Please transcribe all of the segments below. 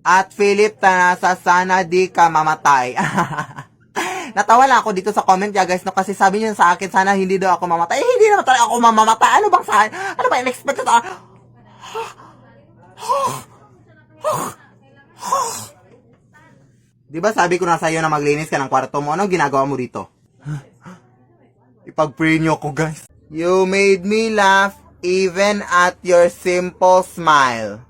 At Philip Tanasa, sana di ka mamatay. Natawa lang ako dito sa comment niya guys, no, kasi sabi niya sa akin, sana hindi daw ako mamatay. Eh, hindi naman talaga ako mamamatay. Ano bang sa akin? Ano ba in-expect sa akin? Diba sabi ko na sa'yo na maglinis ka ng kwarto mo? Anong ginagawa mo dito? Ipag-pray niyo ako guys. You made me laugh even at your simple smile.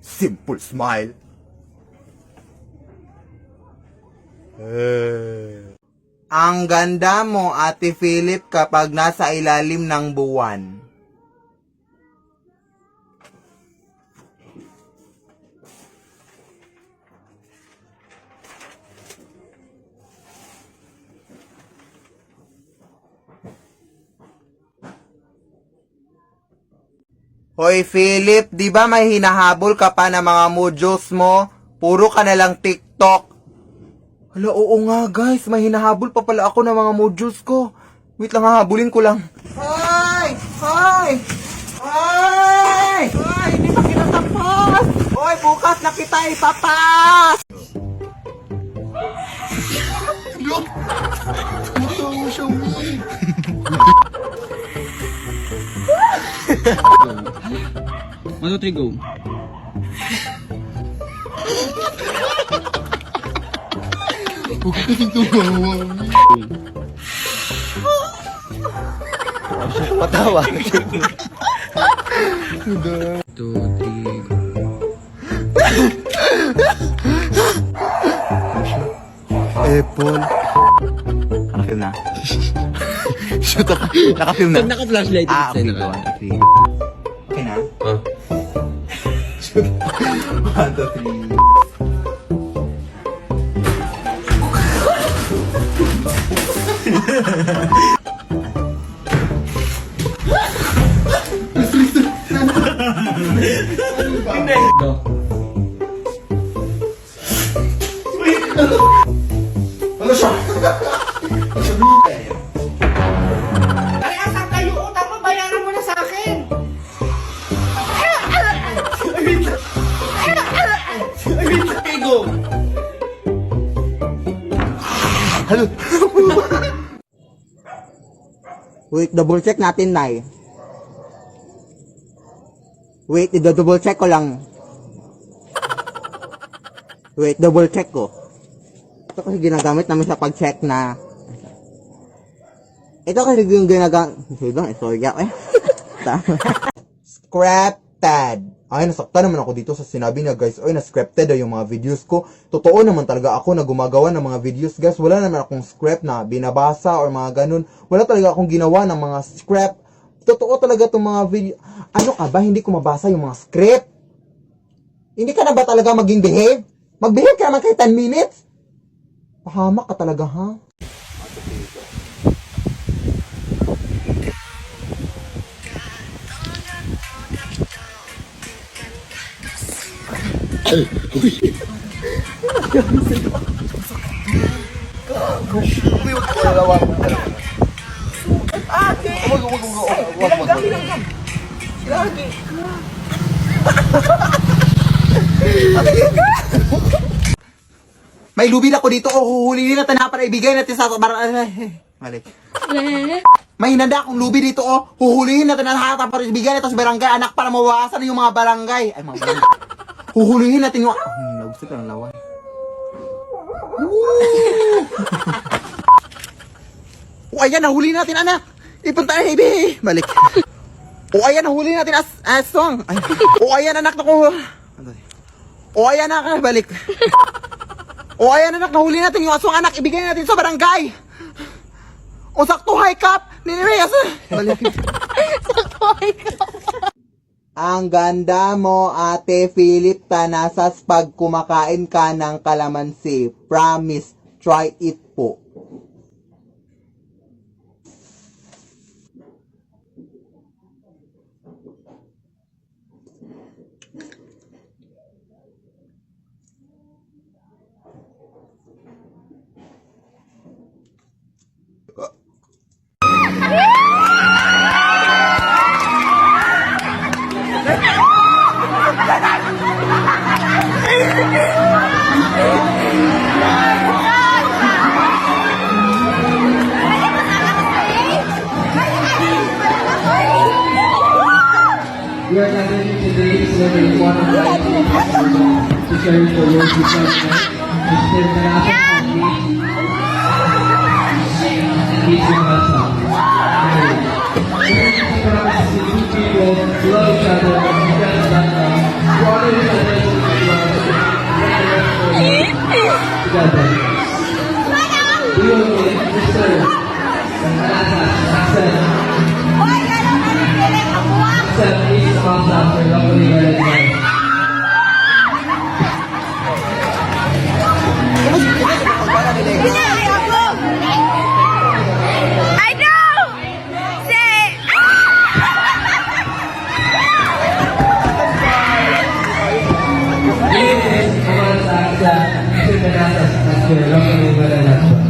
Simple smile. Ang ganda mo, Ate Philip, kapag nasa ilalim ng buwan. Hoy Philip, di ba may hinahabol ka pa ng mga modules mo? Puro ka na lang TikTok. Hala, oo nga guys, may hinahabol pa pala ako ng mga modules ko. Wait lang, hahabulin ko lang. Hoy! Hoy! Hoy! Hoy, hindi pa kinatapos! Hoy, bukas na kita ipapas! Matawa siya, May. 1, 2, 3, go. Huwag ka kasing tumawa. Patawa. 2, 3, go. Apple. Nakafilm na. Shoot ako. Nakafilm na. Pag naka-flashlight, Okay, na. go. Okay na? Oh. 1, 2, 3. Go. Ano siya? Ay, asan kayo? Utang mo, bayaran mo na sa akin! Okay, go! Hello? Wait, double check natin, Nay. Wait, double check ko lang. Wait, double check ko. Ito kasi ginagamit namin sa pag-check na... Ito kasi yung ginagamit... Sorry, eh. Scripted. Ay, nasaktan naman ako dito sa sinabi niya, guys. Oy, na-scripted yung mga videos ko. Totoo naman talaga ako na gumagawa ng mga videos, guys. Wala naman akong script na binabasa or mga ganun. Wala talaga akong ginawa ng mga script. Totoo talaga itong mga video. Ano ka ba? Hindi ko mabasa yung mga script. Hindi ka na ba talaga maging behave? Mag-behave ka naman kahit 10 minutes. Pahamak ka talaga, ha? May lubil ako dito. Huhulihin natin na para ibigay natin sa... Mali. May hinanda akong lubi dito. Huhulihin natin na lahat para ibigay natin sa barangay. Anak, para mawawasan yung mga barangay. Ay, mga barangay. Huhulihin natin yung... Nagusap ka ng lawan. Ayan, nahuli natin, anak. Ipunta na, baby. Balik. Ayan, nahuli natin aswang. Ayan, anak, naku. Ayan, anak, balik. Ayan, anak, nahuli natin yung aswang, anak. Ibigay natin sa barangay. Sakto, high cup. Ninireas. Balik. Sakto, high cup. Ang ganda mo, Ate Philip Tanasas, pag kumakain ka ng kalamansi. Promise, try it po. celebrate one of the to share for your department. Mr. Narasa Family. Please your hands up. People love each other and defend that to honor each other together. We will meet Mr. Narasa Accent. Accent is among us for locally relevant. I know! Say! This is among us Mr. Narasa Accent for locally relevant.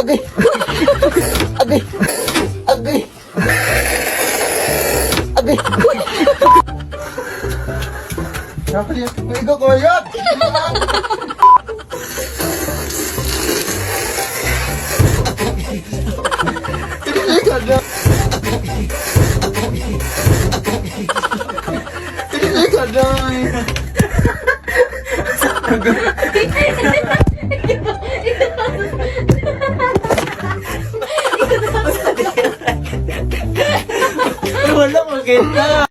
Agay! Agay! Agay! Agay! Ikaw ko yun! Ikaw na! Ikaw na! Wala maganda.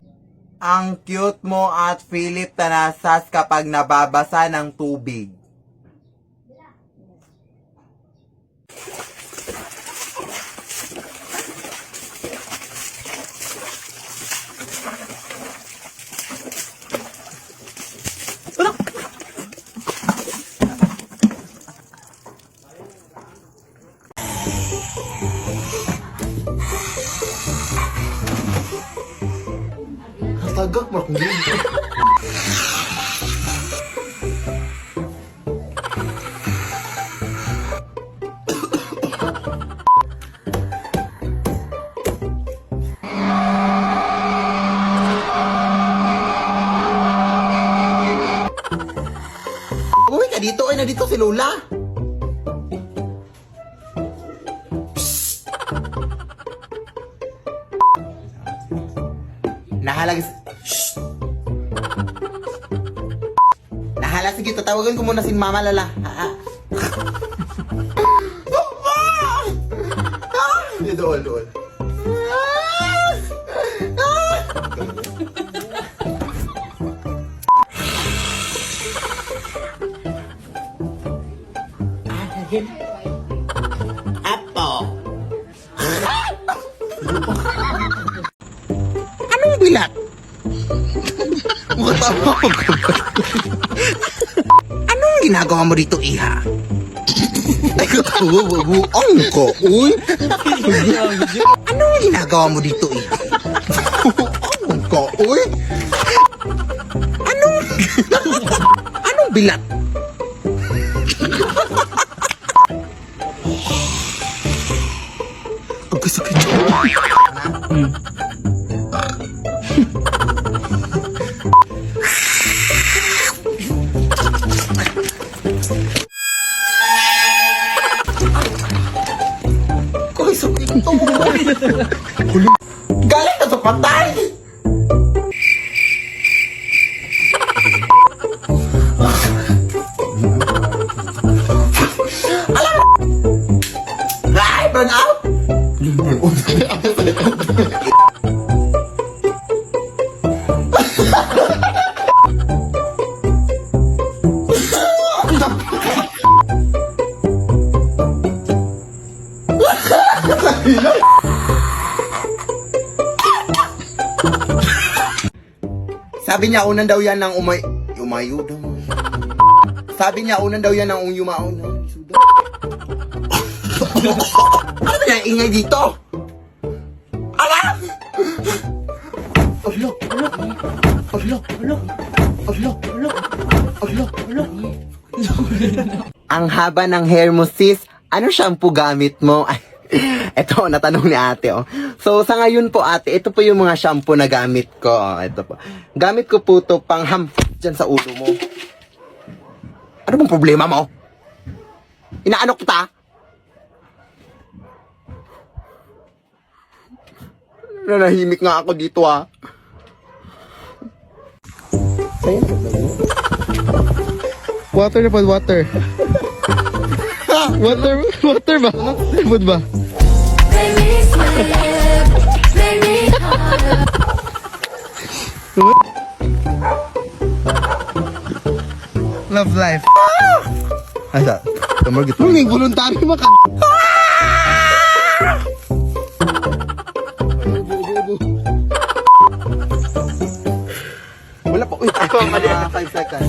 Ang cute mo at Philip Tanasas kapag nababasa ng tubig. Tagak mo kung yun. Uy, ka dito. Ay, nandito si Lola. Nahalag... Shh! Nahala, sige, tatawagan ko muna si Mama Lala. Doon, doon. Apo. Anong bilat? Anong ginagawa mo dito, Iha? Ay, ang ko, uy. Anong ginagawa mo dito, Iha? Ang ko, uy. Anong bilat? Ang sakit. Galing ka sa patay! Ay, burn out! Sabi niya, unan daw yan ng umayo daw. Sabi niya, unan daw yan ng yumao na. Ano ba yan, ingay dito? Ala! Ang haba ng hair mo, sis. Ano shampoo gamit mo? Ay, eto, natanong ni ate, oh. So, sa ngayon po, ate, ito po yung mga shampoo na gamit ko. Oh, ito po. Gamit ko po to pang dyan sa ulo mo. Ano bang problema mo? Inaano kita? Nanahimik nga ako dito, ah. Water na po, water. Water ba? Food ba? Love life. Ay, sa, tumor gitu. Huling voluntary maka. Wala pa. Uy, 5 seconds.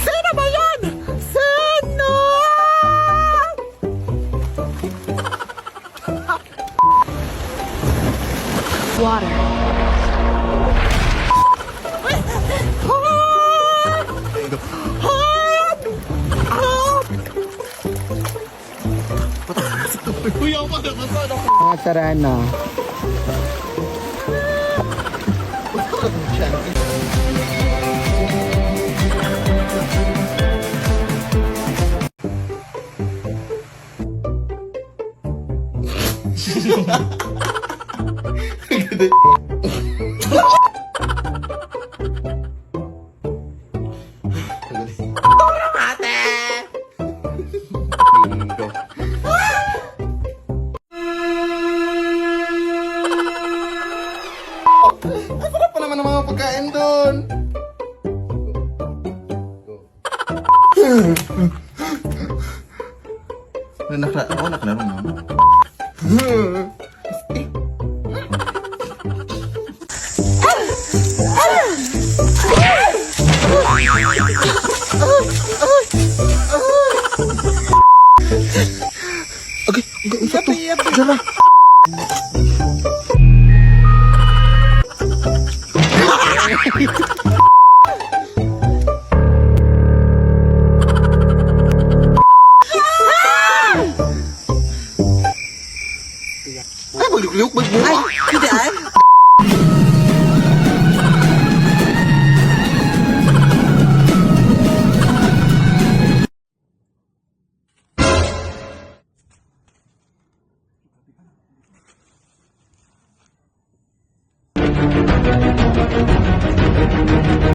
Sino ba yan? Sino? Mga sarana. Ang sarap pa naman ng mga pagkain doon. Nakalaro mo. Ay, maglikliyok, magbuha. Ay, hindi ay.